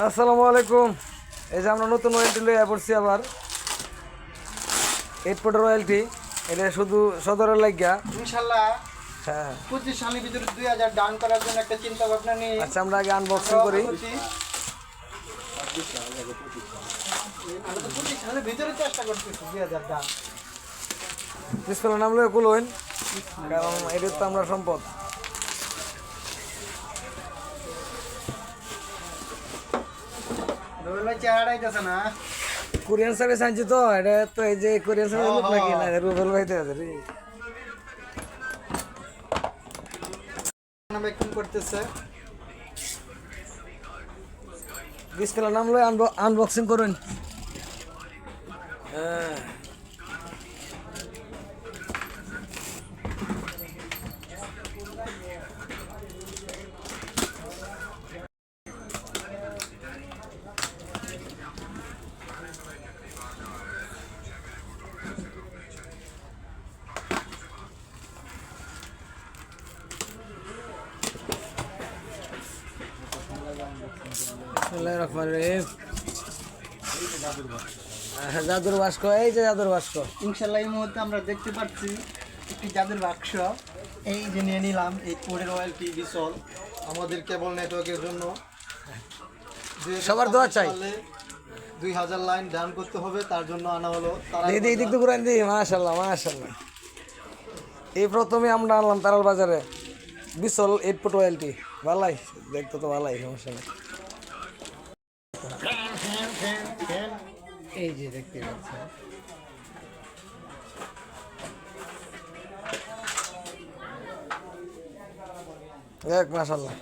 আসসালামু আলাইকুম। এই যে আমরা নতুন ওয়েলটি লইয়া পড়ছি আবার 8 ফুটের ওয়েলটি। এটা শুধু সদরের লাগিয়া ইনশাল্লাহ হ্যাঁ। 25 সালের ভিতরে 2000 ডান করার জন্য একটা চিন্তা ভাবনা নিয়ে আচ্ছা আমরা আগে আনবক্সিং করি। আমরা তো 25 সালের ভিতরে চেষ্টা করতেছি 2000 ডান। বিসমিল্লাহ নাম লইয়া কুলইন, কারণ এটা তো আমরা সম্পদ। রোবেল ভাই চেহারা আইতাছে না। কোরিয়ান সার্ভিস আনছি তো, এটা তো এই যে কোরিয়ান সার্ভিস লোক নাকি না, রুবেল ভাই তো আছে রে। নাম একটু করতেছে। বিসমিল্লাহ নাম লইয়া আনবক্সিং করুন। হ্যাঁ বিসমিল্লাহির রহমানির রহিম। জাদুর বাস্ক, এই যে জাদুর বাস্ক। ইনশাল্লাহ এই মুহূর্তে আমরা দেখতে পাচ্ছি একটি জাদুর বাক্স। এই যে নিয়ে নিলাম এই কোডের রয়্যালটি বিসল আমাদের কেবল নেটওয়ার্কের জন্য। সবার দোয়া চাই। 2000 লাইন ডাউন করতে হবে, তার জন্য আনা হলো। দিদি এদিক তো ঘুরান দিই। মাশাল্লাহ মাশাল্লাহ। এই প্রথমে আমরা আনলাম তারাল বাজারে বিসল 8 ফুট ওয়েলটি। ভালাই দেখতে তো ভালাই, সমস্যা নেই। এই যে দেখতে পাচ্ছেন দেখ মাশাল্লাহ।